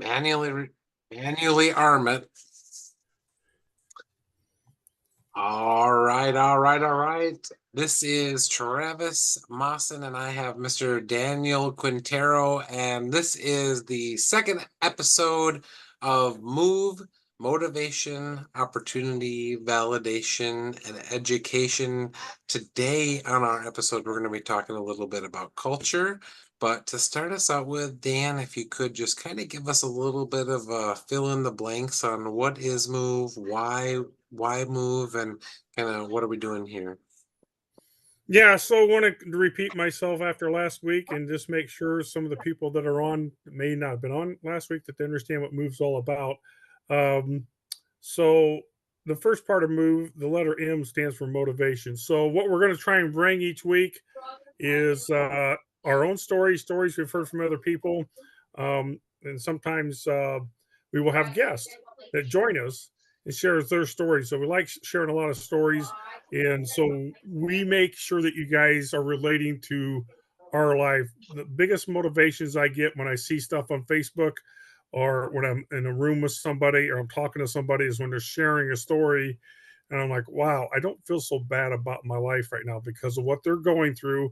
manually arm it. All right. This is Travis Mawson, and I have Mr. Daniel Quintero, and this is the second episode of M.O.V.E, Motivation, Opportunity, Validation, and Education. Today on our episode, we're going to be talking a little bit about culture. But to start us out with, Dan, if you could just kind of give us a little bit of a fill in the blanks on what is M.O.V.E, why M.O.V.E, and kind of what are we doing here? Yeah, so I want to repeat myself after last week and just make sure some of the people that are on may not have been on last week that they understand what M.O.V.E's all about. So the first part of M.O.V.E, the letter M stands for motivation. So what we're going to try and bring each week is our own stories we've heard from other people, and sometimes we will have guests that join us and share their stories. So we like sharing a lot of stories, and so we make sure that you guys are relating to our life. The biggest motivations I get when I see stuff on Facebook or when I'm in a room with somebody or I'm talking to somebody is when they're sharing a story. And I'm like, wow, I don't feel so bad about my life right now because of what they're going through.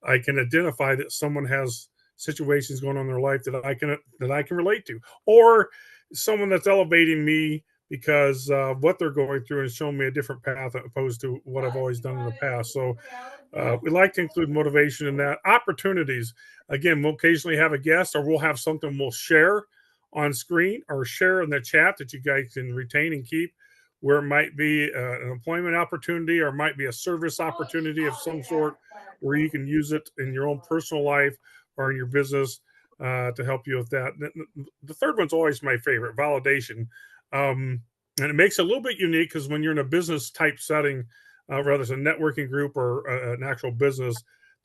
I can identify that someone has situations going on in their life that I can relate to, or someone that's elevating me because what they're going through and showing me a different path opposed to what I've always done in the past. So we like to include motivation in that. Opportunities. Again, we'll occasionally have a guest or we'll have something we'll share on screen or share in the chat that you guys can retain and keep, where it might be an employment opportunity or might be a service opportunity of some sort where you can use it in your own personal life or in your business to help you with that. The third one's always my favorite, validation. And it makes it a little bit unique because when you're in a business type setting, whether it's a networking group or an actual business,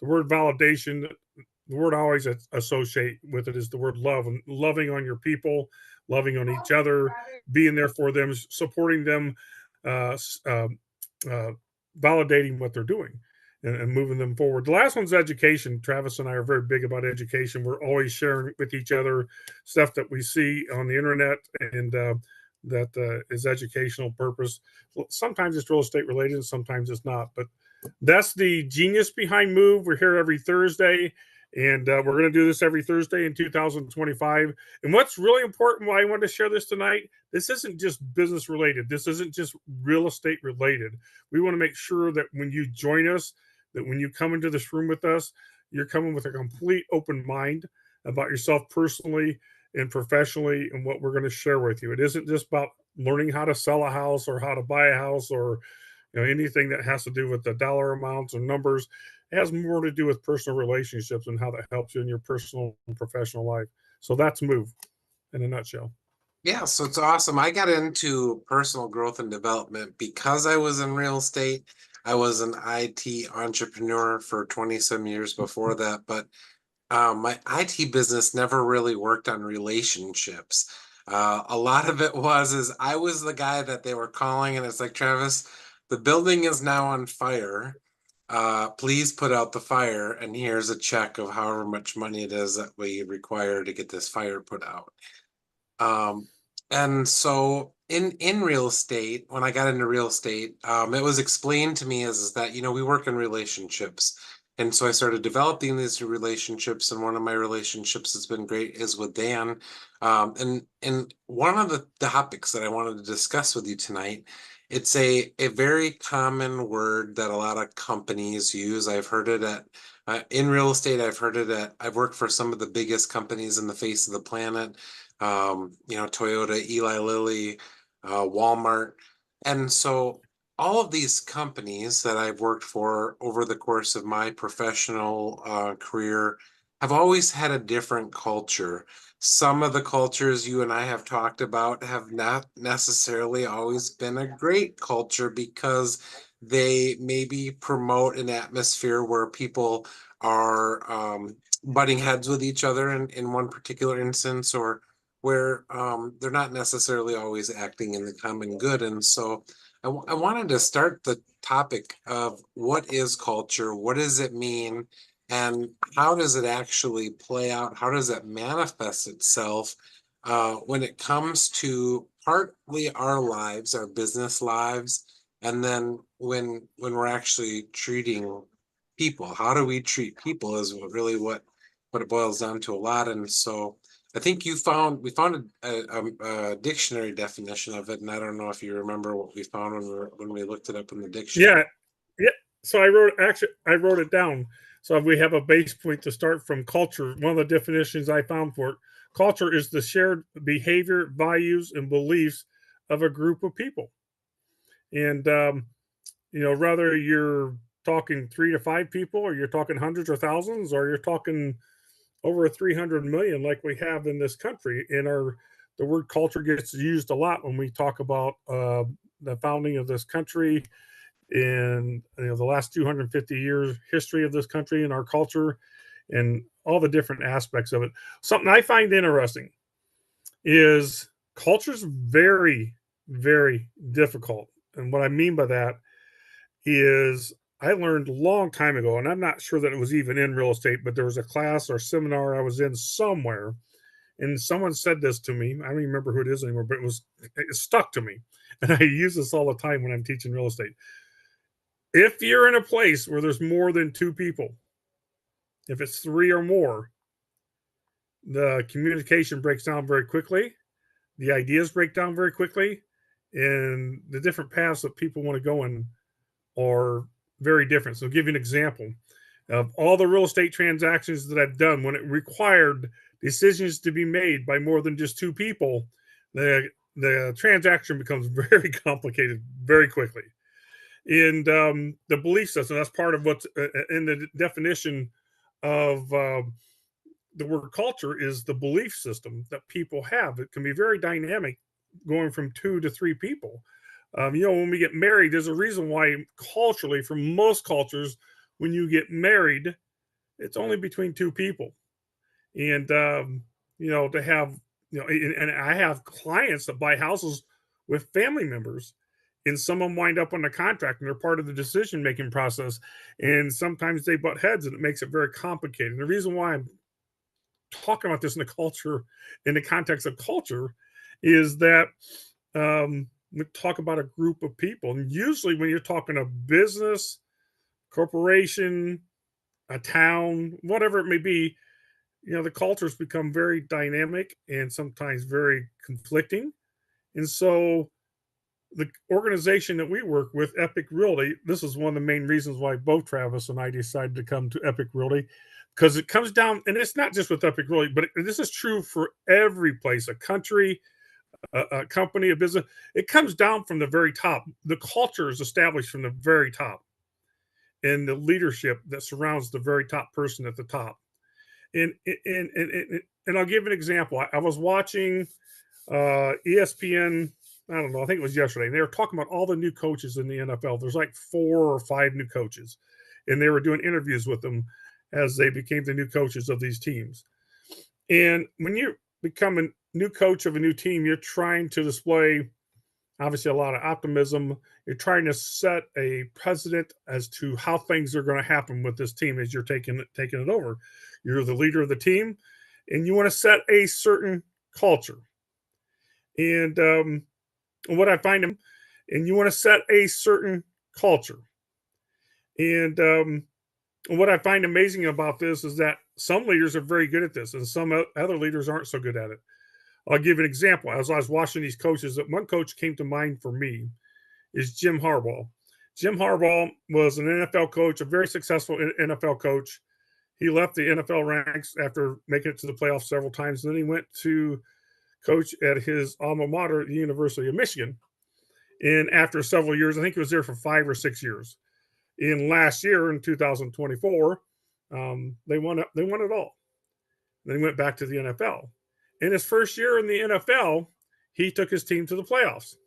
the word validation, the word I always associate with it is the word love, and loving on your people, loving on each other, being there for them, supporting them, uh, uh, validating what they're doing and moving them forward. The last one's education. Travis and I are very big about education. We're always sharing with each other stuff that we see on the internet and that is educational purpose. Sometimes it's real estate related, and sometimes it's not. But that's the genius behind M.O.V.E. We're here every Thursday, and we're going to do this every Thursday in 2025. And what's really important, why I wanted to share this tonight, this isn't just business related. This isn't just real estate related. We want to make sure that when you join us, that when you come into this room with us, you're coming with a complete open mind about yourself personally and professionally and what we're going to share with you. It isn't just about learning how to sell a house or how to buy a house or anything that has to do with the dollar amounts or numbers. It has more to do with personal relationships and how that helps you in your personal and professional life. So that's M.O.V.E in a nutshell. Yeah, so it's awesome. I got into personal growth and development because I was in real estate. I was an IT entrepreneur for 20 some years before that, but my IT business never really worked on relationships. A lot of it is I was the guy that they were calling, and it's like, Travis, the building is now on fire. Please put out the fire, and here's a check of however much money it is that we require to get this fire put out. And so in real estate, when I got into real estate, it was explained to me is that, we work in relationships. And so I started developing these relationships, and one of my relationships that's been great is with Dan. And one of the topics that I wanted to discuss with you tonight, it's a very common word that a lot of companies use. I've heard it at in real estate. I've worked for some of the biggest companies in the face of the planet. Toyota, Eli Lilly, Walmart. And so all of these companies that I've worked for over the course of my professional career have always had a different culture. Some of the cultures you and I have talked about have not necessarily always been a great culture because they maybe promote an atmosphere where people are butting heads with each other in one particular instance, or where they're not necessarily always acting in the common good. And so I wanted to start the topic of what is culture, what does it mean, and how does it actually play out? How does it manifest itself when it comes to partly our lives, our business lives, and then when we're actually treating people. How do we treat people is really what it boils down to a lot. And so I think we found a dictionary definition of it, and I don't know if you remember what we found when we looked it up in the dictionary. Yeah, yeah. So I wrote it down. So we have a base point to start from. Culture. One of the definitions I found for it: culture is the shared behavior, values, and beliefs of a group of people. And whether you're talking 3 to 5 people, or you're talking hundreds or thousands, or you're talking over 300 million, like we have in this country. In our The word culture gets used a lot when we talk about the founding of this country, in the last 250 years history of this country and our culture, and all the different aspects of it. Something I find interesting is culture's very, very difficult. And what I mean by that is, I learned a long time ago, and I'm not sure that it was even in real estate, but there was a class or seminar I was in somewhere, and someone said this to me. I don't even remember who it is anymore, but it stuck to me. And I use this all the time when I'm teaching real estate. If you're in a place where there's more than 2 people, if it's 3 or more, the communication breaks down very quickly, the ideas break down very quickly, and the different paths that people want to go in are very different. So, I'll give you an example of all the real estate transactions that I've done. When it required decisions to be made by more than just 2 people, the transaction becomes very complicated very quickly. And the belief system, that's part of what's in the definition of the word culture, is the belief system that people have. It can be very dynamic, going from 2 to 3 people. When we get married, there's a reason why culturally, for most cultures, when you get married, it's only between 2 people. And to have, and I have clients that buy houses with family members, and some of them wind up on the contract and they're part of the decision making process. And sometimes they butt heads, and it makes it very complicated. And the reason why I'm talking about this in the context of culture, is that we talk about a group of people. And usually, when you're talking a business, corporation, a town, whatever it may be, the cultures become very dynamic and sometimes very conflicting. And so, the organization that we work with, Epic Realty, this is one of the main reasons why both Travis and I decided to come to Epic Realty, because it comes down, and it's not just with Epic Realty, but this is true for every place, a country, a company, a business. It comes down from the very top. The culture is established from the very top, and the leadership that surrounds the very top person at the top. And I'll give an example. I was watching ESPN. I don't know. I think it was yesterday. And they were talking about all the new coaches in the NFL. There's like 4 or 5 new coaches, and they were doing interviews with them as they became the new coaches of these teams. And when you become a new coach of a new team, you're trying to display, obviously, a lot of optimism. You're trying to set a precedent as to how things are going to happen with this team as you're taking it over. You're the leader of the team, and you want to set a certain culture. And what I find them, and you want to set a certain culture. And what I find amazing about this is that some leaders are very good at this, and some other leaders aren't so good at it. I'll give an example. As I was watching these coaches, that one coach came to mind for me is Jim Harbaugh. Jim Harbaugh was an NFL coach, a very successful NFL coach. He left the NFL ranks after making it to the playoffs several times. And then he went to coach at his alma mater, the University of Michigan. And after several years, I think he was there for 5 or 6 years. In last year, in 2024, they won it all. Then he went back to the NFL. In his first year in the NFL, he took his team to the playoffs.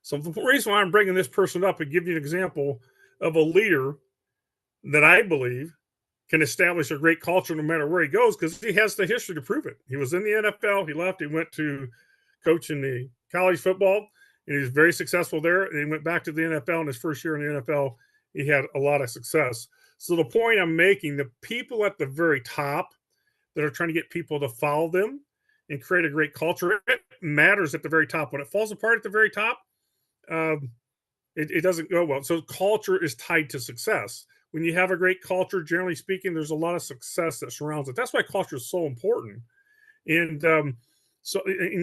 So the reason why I'm bringing this person up and give you an example of a leader that I believe can establish a great culture no matter where he goes, because he has the history to prove it. He was in the NFL, he left, he went to coach in the college football, and he was very successful there. And he went back to the NFL in his first year in the NFL. He had a lot of success. So the point I'm making, the people at the very top that are trying to get people to follow them, and create a great culture, it matters at the very top. When it falls apart at the very top, um, it doesn't go well. So culture is tied to success. When you have a great culture, generally speaking, there's a lot of success that surrounds it. That's why culture is so important. And and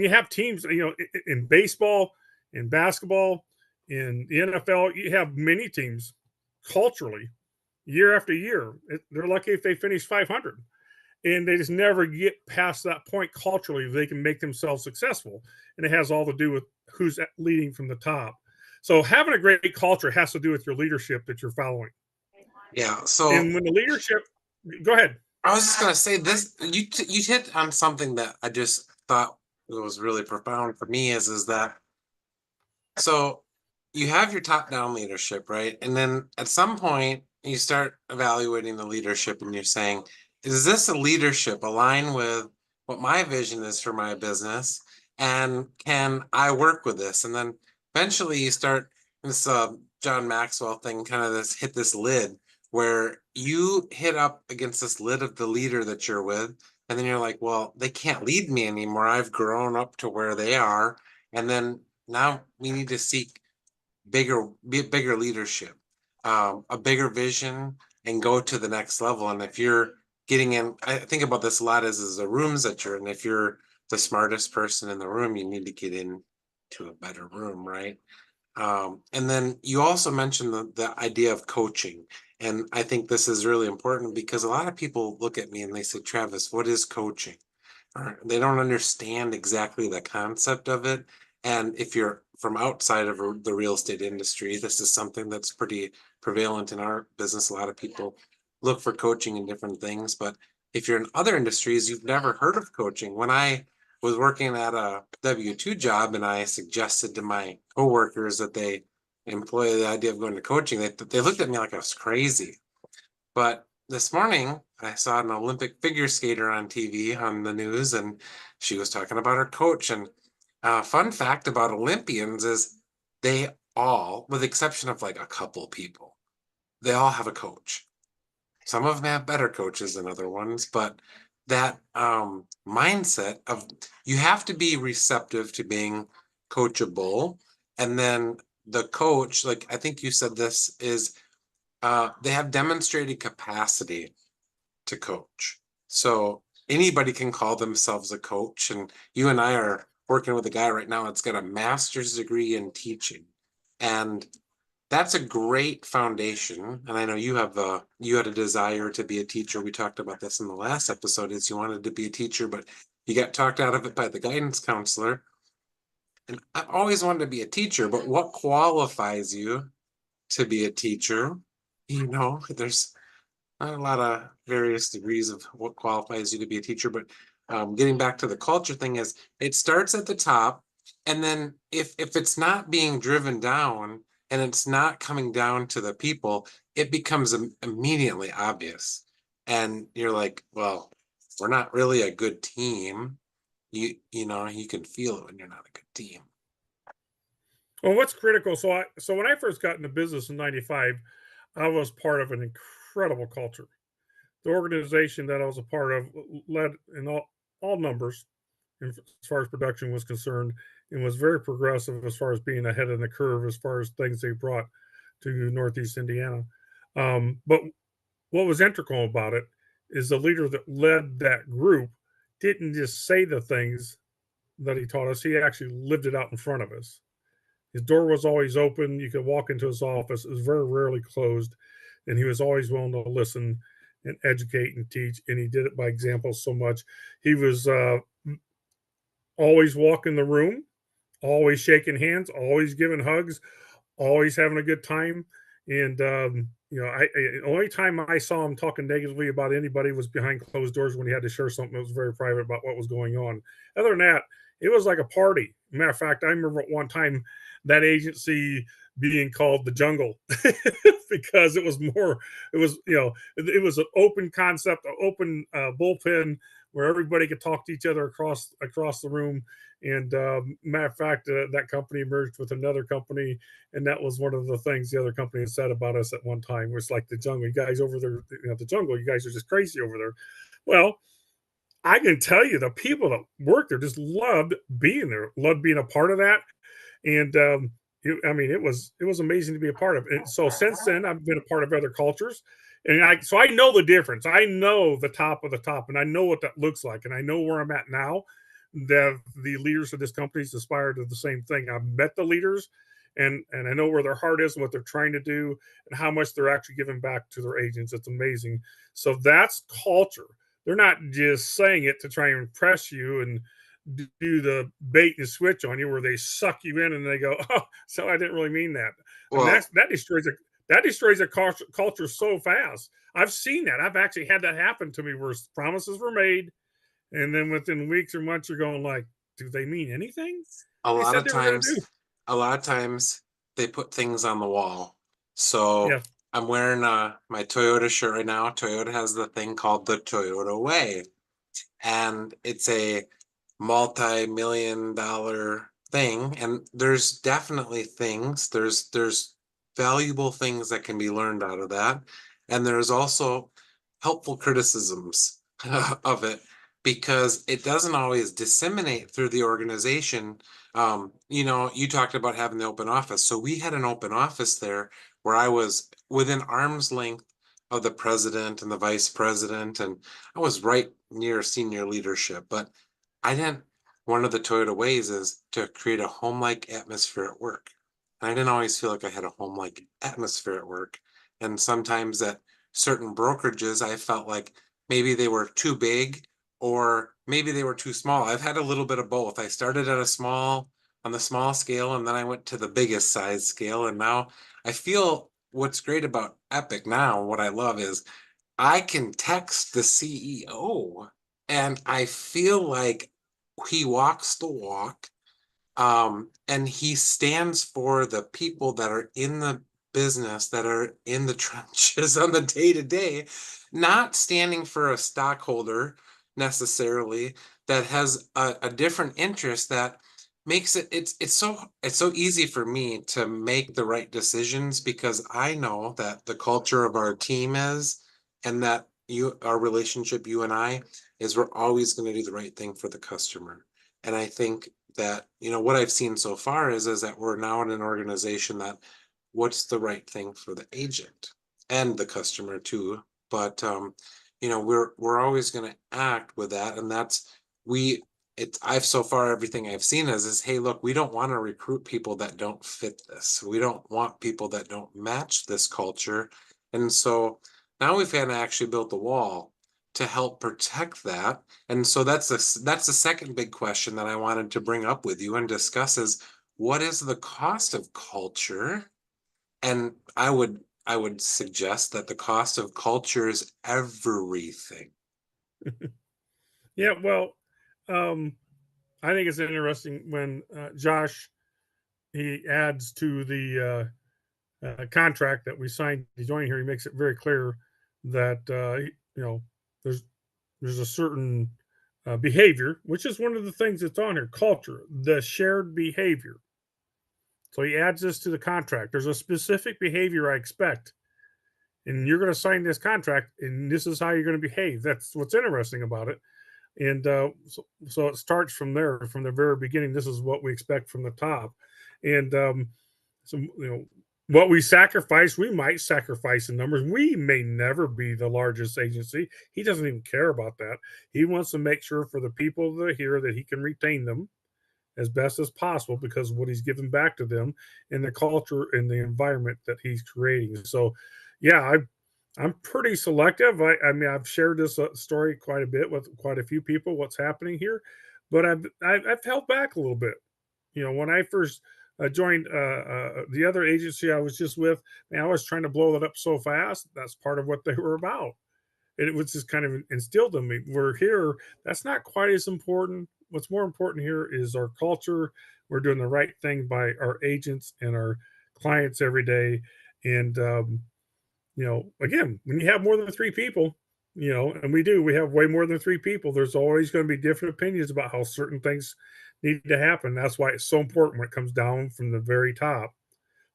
you have teams, in baseball, in basketball, in the NFL, you have many teams culturally year after year. They're lucky if they finish 500, and they just never get past that point culturally. They can make themselves successful, and it has all to do with who's leading from the top. So having a great culture has to do with your leadership that you're following. Yeah. So And when the leadership, go ahead. I was just gonna say this. You hit on something that I just thought was really profound for me. Is that so? You have your top down leadership, right? And then at some point, you start evaluating the leadership, and you're saying, is this a leadership align with what my vision is for my business, and can I work with this? And then eventually, you start this John Maxwell thing, kind of this hit this lid where you hit up against this lid of the leader that you're with, and then you're like, well, they can't lead me anymore. I've grown up to where they are, and then now we need to seek bigger leadership, a bigger vision, and go to the next level. And if you're getting in, I think about this a lot as the rooms that you're in. If you're the smartest person in the room, you need to get in to a better room, right? And then you also mentioned the idea of coaching. And I think this is really important because a lot of people look at me and they say, Travis, what is coaching? Or they don't understand exactly the concept of it. And if you're from outside of the real estate industry, this is something that's pretty prevalent in our business. A lot of people look for coaching in different things. But if you're in other industries, you've never heard of coaching. When I was working at a W-2 job and I suggested to my coworkers that they employ the idea of going to coaching, they looked at me like I was crazy. But this morning, I saw an Olympic figure skater on TV on the news, and she was talking about her coach. And fun fact about Olympians is they all, with the exception of like a couple people, they all have a coach. Some of them have better coaches than other ones, but that mindset of you have to be receptive to being coachable. And then the coach, like I think you said this, is they have demonstrated capacity to coach. So anybody can call themselves a coach. And you and I are working with a guy right now that's got a master's degree in teaching. And that's a great foundation. And I know you had a desire to be a teacher. We talked about this in the last episode, is you wanted to be a teacher, but you got talked out of it by the guidance counselor. And I've always wanted to be a teacher, but what qualifies you to be a teacher? There's not a lot of various degrees of what qualifies you to be a teacher, but getting back to the culture thing is it starts at the top, and then if it's not being driven down and it's not coming down to the people, it becomes immediately obvious, and you're like, well, we're not really a good team. You can feel it when you're not a good team. Well, what's critical? So when I first got into business in '95, I was part of an incredible culture. The organization that I was a part of led in all numbers as far as production was concerned, and was very progressive as far as being ahead of the curve as far as things they brought to Northeast Indiana. But what was integral about it is the leader that led that group didn't just say the things that he taught us; he actually lived it out in front of us. His door was always open. You could walk into his office. It was very rarely closed. And he was always willing to listen and educate and teach. And he did it by example so much. He was always walking the room, always shaking hands, always giving hugs, always having a good time. And the only time I saw him talking negatively about anybody was behind closed doors when he had to share something that was very private about what was going on. Other than that, it was like a party. Matter of fact, I remember at one time that agency being called the Jungle because it was an open concept, an open bullpen where everybody could talk to each other across the room. And matter of fact, that company merged with another company, and that was one of the things the other company had said about us at one time. Was like the jungle, you guys over there, the jungle, you guys are just crazy over there. Well, I can tell you the people that work there just loved being there, loved being a part of that. And I mean, it was amazing to be a part of. And so since then, I've been a part of other cultures, and I know the difference. I know the top of the top, and I know what that looks like, and I know where I'm at now. That the leaders of this companies aspire to the same thing. I've met the leaders, and I know where their heart is and what they're trying to do, and how much they're actually giving back to their agents. It's amazing. So that's culture. They're not just saying it to try and impress you and do the bait and switch on you where they suck you in and they go, oh, so I didn't really mean that. And Well, that destroys a culture so fast. I've seen that. I've actually had that happen to me where promises were made, and then within weeks or months, you're going like, do they mean anything? a They lot said of they were going to times, do. a lot of times they put things on the wall. So Yeah. I'm wearing my Toyota shirt right now. Toyota has the thing called the Toyota Way, and it's a multi-million dollar thing. And there's definitely things, there's valuable things that can be learned out of that. And there's also helpful criticisms of it because it doesn't always disseminate through the organization. You talked about having the open office. So we had an open office there where I was within arm's length of the president and the vice president, and I was right near senior leadership. But I didn't, one of the Toyota ways is to create a home-like atmosphere at work. And I didn't always feel like I had a home-like atmosphere at work. And sometimes at certain brokerages, I felt like maybe they were too big or maybe they were too small. I've had a little bit of both. I started at on the small scale, and then I went to the biggest size scale. And now I feel what's great about Epic now, what I love is I can text the CEO and I feel like he walks the walk. And he stands for the people that are in the business, that are in the trenches on the day to day, not standing for a stockholder necessarily that has a different interest that makes it's so easy for me to make the right decisions because I know that the culture of our team is, and that our relationship, you and I, is we're always going to do the right thing for the customer. And I think that, what I've seen so far is that we're now in an organization that what's the right thing for the agent and the customer too. But we're always going to act with that. And that's we it's I've so far everything I've seen is hey, look, we don't want to recruit people that don't fit this. We don't want people that don't match this culture. And so now we've kind of actually built a wall to help protect that. And so that's the second big question that I wanted to bring up with you and discuss is what is the cost of culture? And I would suggest that the cost of culture is everything. Yeah. Well, um, I think it's interesting when Josh he adds to the contract that we signed to join here. He makes it very clear that you know there's there's a certain behavior, which is one of the things that's on here, culture, the shared behavior. So he adds this to the contract. There's a specific behavior I expect, and you're going to sign this contract, and this is how you're going to behave. That's what's interesting about it. And so it starts from there, from the very beginning. This is what we expect from the top, and so what we sacrifice, we might sacrifice in numbers. We may never be the largest agency. He doesn't even care about that. He wants to make sure for the people that are here that he can retain them as best as possible because of what he's given back to them and the culture and the environment that he's creating. So, yeah, I'm pretty selective. I mean, I've shared this story quite a bit with quite a few people. What's happening here, but I've held back a little bit. When I first joined the other agency I was just with, man, I was trying to blow it up so fast. That's part of what they were about. And it was just kind of instilled in me. We're here, that's not quite as important. What's more important here is our culture. We're doing the right thing by our agents and our clients every day. And, again, when you have more than three people, and we have way more than three people, there's always going to be different opinions about how certain things need to happen. That's why it's so important when it comes down from the very top.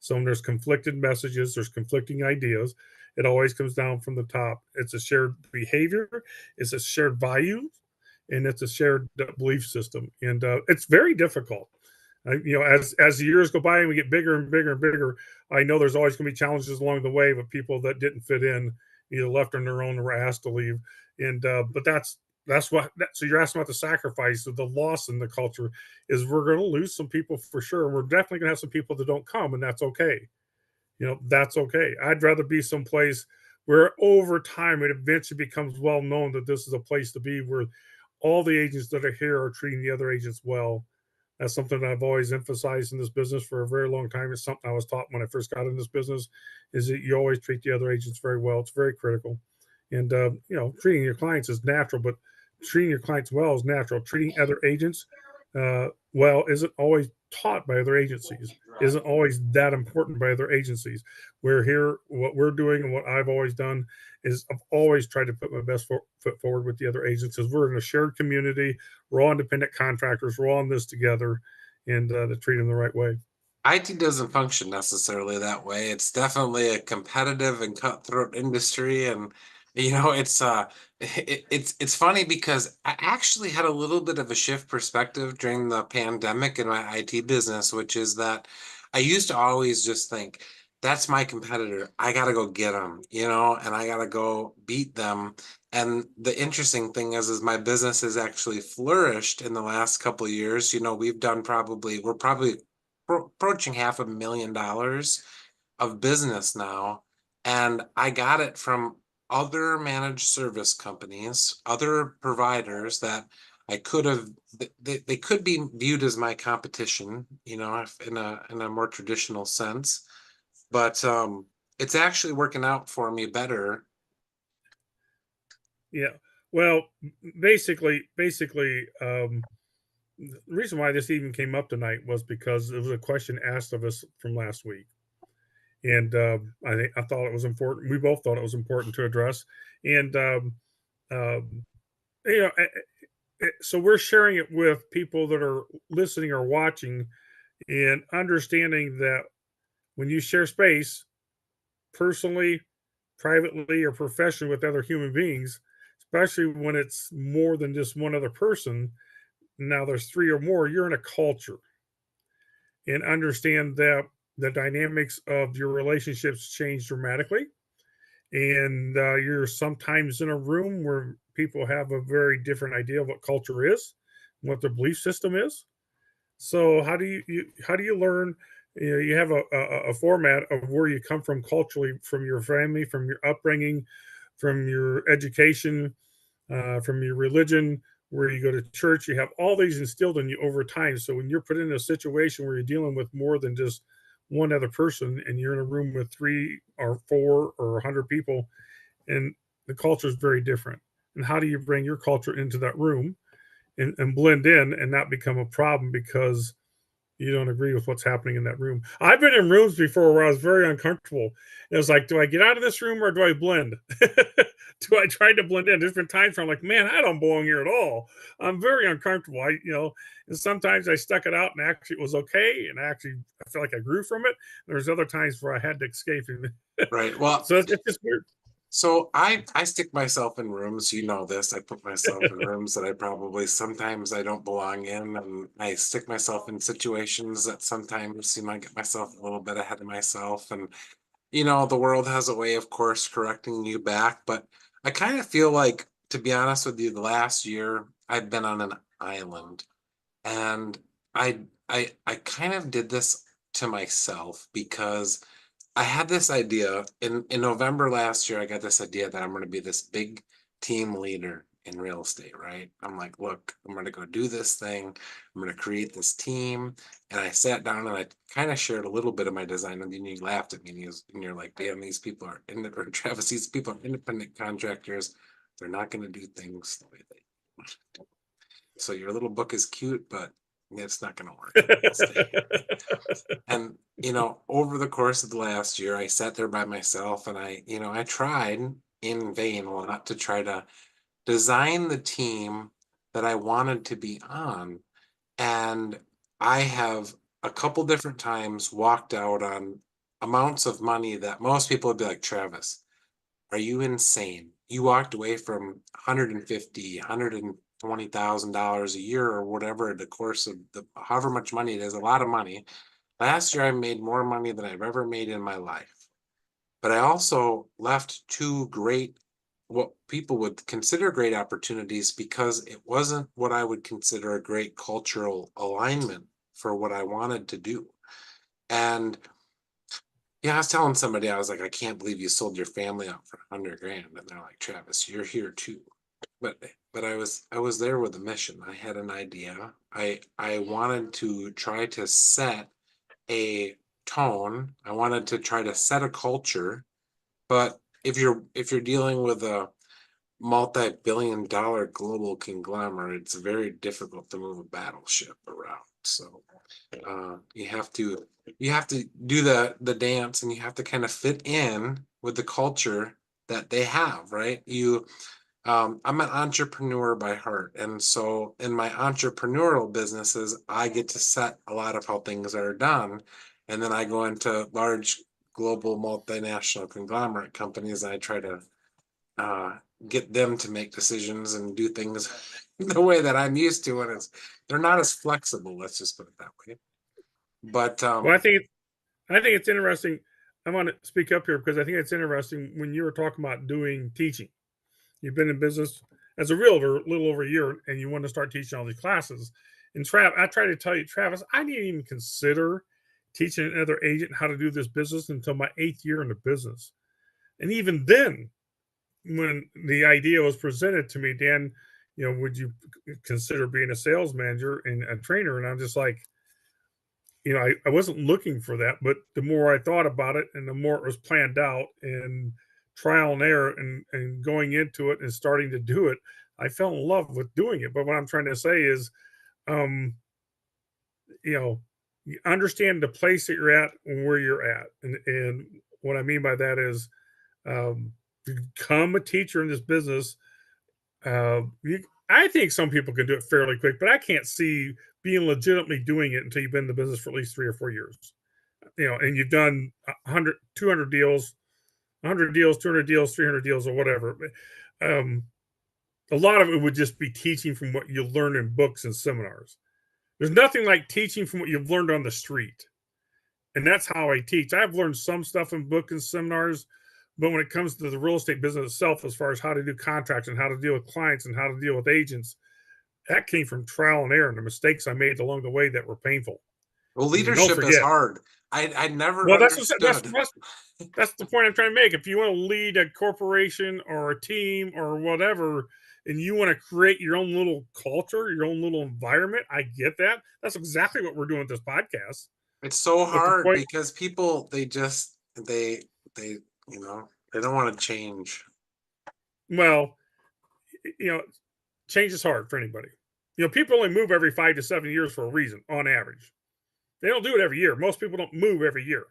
So when there's conflicted messages, there's conflicting ideas. It always comes down from the top. It's a shared behavior, it's a shared value, and it's a shared belief system, and it's very difficult. As the years go by and we get bigger and bigger and bigger, I know there's always going to be challenges along the way with people that didn't fit in, either left on their own or were asked to leave. And but that's what. So you're asking about the sacrifice of the loss in the culture is we're going to lose some people for sure. We're definitely going to have some people that don't come, and that's okay. That's okay. I'd rather be someplace where over time it eventually becomes well known that this is a place to be where all the agents that are here are treating the other agents well. That's something that I've always emphasized in this business for a very long time. It's something I was taught when I first got in this business is that you always treat the other agents very well. It's very critical. And treating your clients is natural, but treating your clients well is natural. Treating other agents well isn't always taught by other agencies, isn't always that important by other agencies. We're here, what we're doing and what I've always done is I've always tried to put my best foot forward with the other agents because we're in a shared community. We're all independent contractors. We're all in this together, and to treat them the right way. IT doesn't function necessarily that way. It's definitely a competitive and cutthroat industry, and it's funny because I actually had a little bit of a shift perspective during the pandemic in my IT business, which is that I used to always just think that's my competitor. I gotta go get them, and I gotta go beat them. And the interesting thing is my business has actually flourished in the last couple of years. We're probably approaching $500,000 of business now. And I got it from other managed service companies, other providers that I could have, they could be viewed as my competition, in a more traditional sense. But it's actually working out for me better. Yeah. Well, basically, the reason why this even came up tonight was because it was a question asked of us from last week, and I thought it was important. We both thought it was important to address, and um, you know, so we're sharing it with people that are listening or watching, and understanding that when you share space, personally, privately, or professionally with other human beings, especially when it's more than just one other person. Now there's three or more. You're in a culture, and understand that the dynamics of your relationships change dramatically. And you're sometimes in a room where people have a very different idea of what culture is, what their belief system is. So how do you learn? You have a format of where you come from culturally, from your family, from your upbringing, from your education, from your religion, where you go to church. You have all these instilled in you over time. So when you're put in a situation where you're dealing with more than just one other person, and you're in a room with three or four or 100 people, and the culture is very different. And how do you bring your culture into that room and blend in and not become a problem because you don't agree with what's happening in that room? I've been in rooms before where I was very uncomfortable. It was like, do I get out of this room or do I blend? Do I try to blend in? There's been times where I'm like, man, I don't belong here at all. I'm very uncomfortable. And sometimes I stuck it out and actually it was okay. And I feel like I grew from it. There's other times where I had to escape. Right. Well, So it's just weird. so I stick myself in rooms, this. I put myself in rooms that I probably sometimes I don't belong in, and I stick myself in situations that sometimes, I get myself a little bit ahead of myself. And the world has a way, of course, correcting you back. But I kind of feel like, to be honest with you, the last year I've been on an island, and I I kind of did this to myself because I had this idea in November last year. I got this idea that I'm going to be this big team leader in real estate, right? I'm like, look, I'm going to go do this thing. I'm going to create this team. And I sat down and I kind of shared a little bit of my design. And then you laughed at me and you're like, damn, these people are or Travis, these people are independent contractors. They're not going to do things the way they want to do. So your little book is cute, but it's not going to work in real estate. And, over the course of the last year, I sat there by myself and I tried in vain a lot to try to design the team that I wanted to be on. And I have a couple different times walked out on amounts of money that most people would be like, Travis, are you insane? You walked away from 150, $20,000 a year or whatever in the course of the however much money it is, a lot of money. Last year I made more money than I've ever made in my life. But I also left two great, what people would consider great opportunities, because it wasn't what I would consider a great cultural alignment for what I wanted to do. And yeah, I was telling somebody, I was like, I can't believe you sold your family out for 100 grand. And they're like, Travis, you're here too. But I was there with a mission. I had an idea. I wanted to try to set a tone. I wanted to try to set a culture. But if you're dealing with a multi-billion-dollar global conglomerate, it's very difficult to move a battleship around. So you have to do the dance, and you have to kind of fit in with the culture that they have, right? I'm an entrepreneur by heart, and so in my entrepreneurial businesses, I get to set a lot of how things are done, and then I go into large global multinational conglomerate companies, and I try to uh, get them to make decisions and do things the way that I'm used to, and they're not as flexible. Let's just put it that way. But Well, I think it's interesting. I want to speak up here because I think it's interesting when you were talking about doing teaching. You've been in business as a realtor a little over a year, and you want to start teaching all these classes. And I try to tell you, Travis, I didn't even consider teaching another agent how to do this business until my 8th year in the business. And even then, when the idea was presented to me, Dan, would you consider being a sales manager and a trainer? And I'm just like, I wasn't looking for that, but the more I thought about it and the more it was planned out and trial and error and going into it and starting to do it, I fell in love with doing it. But what I'm trying to say is, um, you understand the place that you're at and where you're at. And what I mean by that is, become a teacher in this business. I think some people can do it fairly quick, but I can't see being legitimately doing it until you've been in the business for at least 3 or 4 years. And you've done 100, 200 deals, 100 deals, 200 deals, 300 deals, or whatever. Um, a lot of it would just be teaching from what you learn in books and seminars. There's nothing like teaching from what you've learned on the street. And that's how I teach. I've learned some stuff in books and seminars, but when it comes to the real estate business itself, as far as how to do contracts and how to deal with clients and how to deal with agents, that came from trial and error and the mistakes I made along the way that were painful. well, Because don't leadership is forget, hard. I never well, understood. that's the point I'm trying to make. If you want to lead a corporation or a team or whatever, and you want to create your own little culture, your own little environment, I get that. That's exactly what we're doing with this podcast. It's so But the hard point, because people, they they don't want to change. well, you know, change is hard for anybody. People only move every 5 to 7 years for a reason, on average. They don't do it every year. Most people don't move every year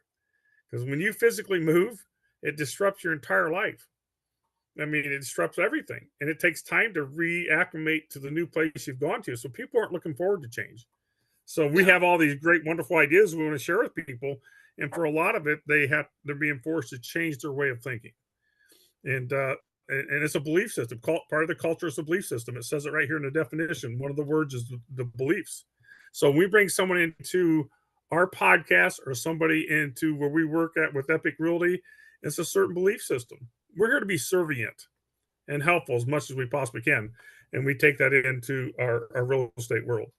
because when you physically move, it disrupts your entire life. I mean, it disrupts everything, and it takes time to reacclimate to the new place you've gone to. So people aren't looking forward to change. So we Yeah. have all these great, wonderful ideas we want to share with people, and for a lot of it, they're being forced to change their way of thinking. And it's a belief system. Part of the culture is a belief system. It says it right here in the definition. One of the words is the beliefs. So we bring someone into our podcast or somebody into where we work at with Epic Realty. It's a certain belief system. We're here to be servient and helpful as much as we possibly can, and we take that into our real estate world.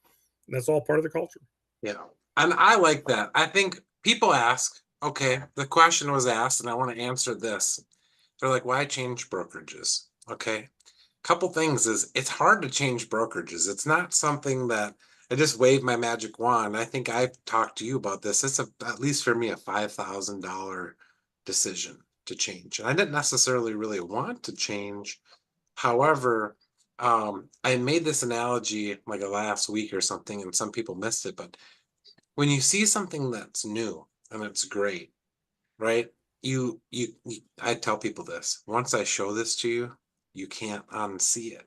And that's all part of the culture. Yeah. And I like that. I think people ask, okay, the question was asked, and I want to answer this. They're like, why change brokerages? Okay. Couple things is it's hard to change brokerages. It's not something that I just wave my magic wand. I think I've talked to you about this. It's at least for me, a $5,000 decision to change. And I didn't necessarily really want to change. However, I made this analogy like a last week or something, and some people missed it. But when you see something that's new and it's great, right? I tell people this. Once I show this to you, you can't unsee it.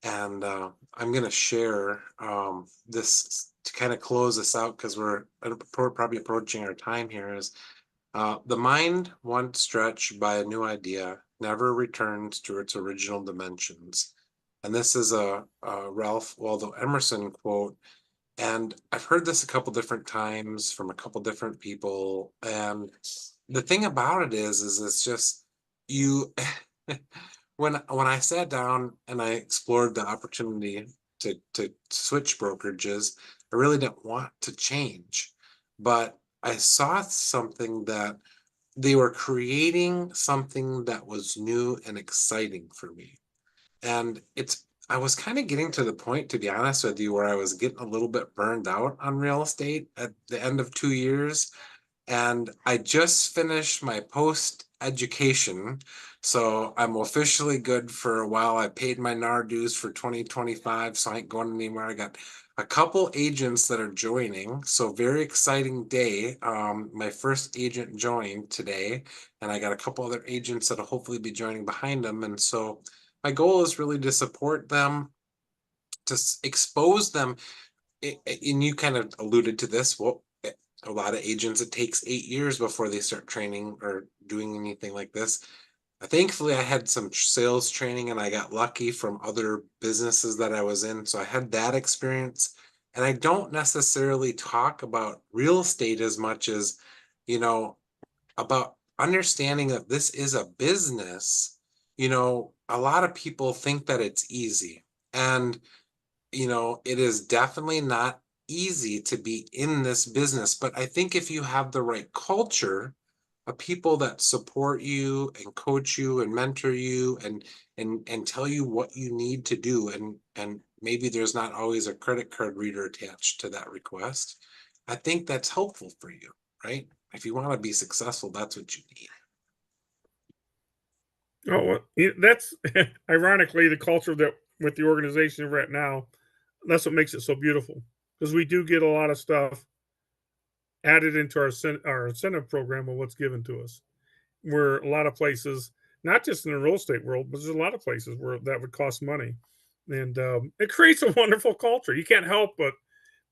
And I'm going to share this to kind of close this out because we're probably approaching our time here. Is the mind, once stretched by a new idea, never returns to its original dimensions. And this is a Ralph Waldo Emerson quote. And I've heard this a couple different times from a couple different people. And the thing about it is it's just you when I sat down and I explored the opportunity to switch brokerages, I really didn't want to change. But I saw something that they were creating something that was new and exciting for me. And I was kind of getting to the point, to be honest with you, where I was getting a little bit burned out on real estate at the end of 2 years. And I just finished my post education. So I'm officially good for a while. I paid my NAR dues for 2025, so I ain't going anywhere. I got a couple agents that are joining. So very exciting day. My first agent joined today, and I got a couple other agents that'll hopefully be joining behind them. And so my goal is really to support them, to expose them. And you kind of alluded to this. Well, a lot of agents, it takes 8 years before they start training or doing anything like this. Thankfully, I had some sales training and I got lucky from other businesses that I was in. So I had that experience. And I don't necessarily talk about real estate as much as, you know, about understanding that this is a business. A lot of people think that it's easy. And it is definitely not easy to be in this business, but I think if you have the right culture of people that support you and coach you and mentor you and tell you what you need to do, and maybe there's not always a credit card reader attached to that request, I think that's helpful for you, right? If you want to be successful, that's what you need. Oh, well, that's ironically the culture that with the organization we're at now. That's what makes it so beautiful because we do get a lot of stuff added into our incentive program of what's given to us. Where a lot of places, not just in the real estate world, but there's a lot of places where that would cost money, and it creates a wonderful culture. You can't help but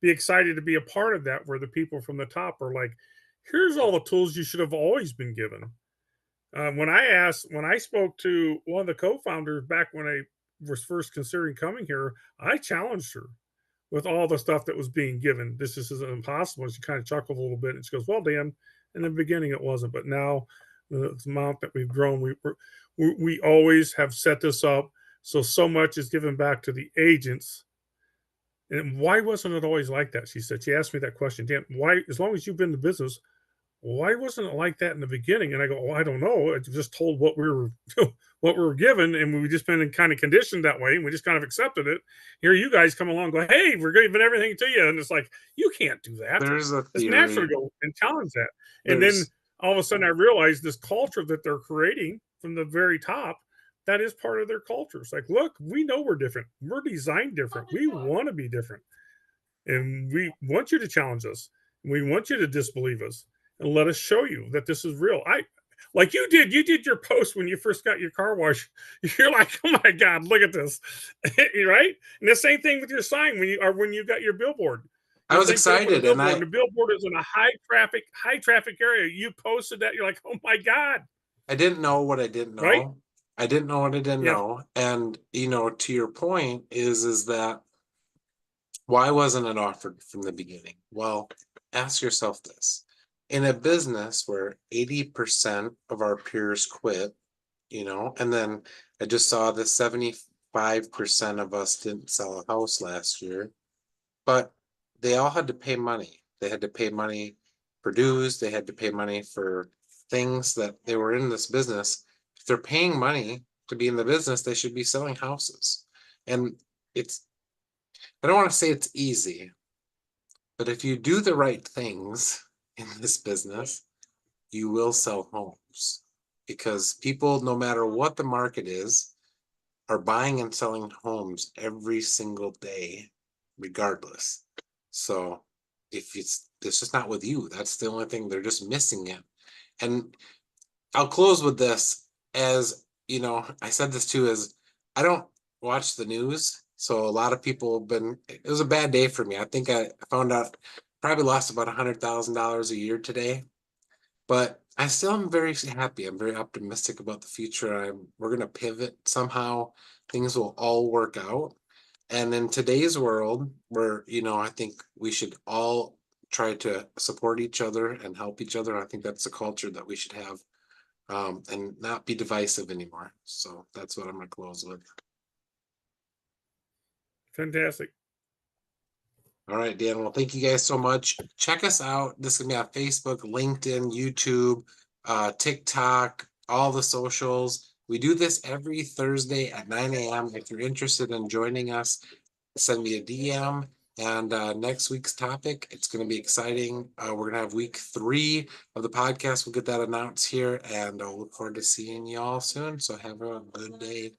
be excited to be a part of that, where the people from the top are like, "Here's all the tools you should have always been given." When I spoke to one of the co-founders back when I was first considering coming here, I challenged her with all the stuff that was being given. This just isn't impossible. And she kind of chuckled a little bit and she goes, "Well, Dan, in the beginning it wasn't, but now the amount that we've grown, we always have set this up so much is given back to the agents." And why wasn't it always like that? She said. She asked me that question, Dan. Why, as long as you've been in the business, why wasn't it like that in the beginning? And I go, well, I don't know. I just told what we were what we were given, and we just been kind of conditioned that way, and we just kind of accepted it. Here you guys come along, go, hey, we're giving everything to you, and it's like you can't do that. There's a It's natural to theory. go and challenge that. And then There's all of a sudden, I realized this culture that they're creating from the very top. That is part of their culture. It's like, look, we know we're different. We're designed different. We want to be different. And we want you to challenge us. We want you to disbelieve us and let us show you that this is real. I like you did your post when you first got your car wash. You're like, oh my God, look at this. Right? And the same thing with your sign when you got your billboard. I Your was thing put up on the excited and billboard, and I the billboard is in a high traffic area. You posted that, you're like, oh my God, I didn't know what I didn't right? know. I didn't know what I didn't Yeah. know. And to your point is that why wasn't it offered from the beginning? Well, ask yourself this. In a business where 80% of our peers quit, and then I just saw that 75% of us didn't sell a house last year, but they all had to pay money. They had to pay money for dues, they had to pay money for things that they were in this business. If they're paying money to be in the business, they should be selling houses. And it's, I don't want to say it's easy, but if you do the right things in this business, you will sell homes because people, no matter what the market is, are buying and selling homes every single day, regardless. So if it's just not with you, that's the only thing, they're just missing it. And I'll close with this. As I said this too, is I don't watch the news. So a lot of people have been, it was a bad day for me. I think I found out probably lost about $100,000 a year today, but I still am very happy. I'm very optimistic about the future. We're gonna pivot somehow. things will all work out. And in today's world, where, I think we should all try to support each other and help each other. I think that's the culture that we should have, and not be divisive anymore. So that's what I'm going to close with. Fantastic. All right, Dan. Well, thank you guys so much. Check us out. This is going to be on Facebook, LinkedIn, YouTube, TikTok, all the socials. We do this every Thursday at 9 a.m. If you're interested in joining us, send me a DM. And next week's topic, it's going to be exciting. We're going to have week 3 of the podcast. We'll get that announced here, and I'll look forward to seeing you all soon. So have a good day.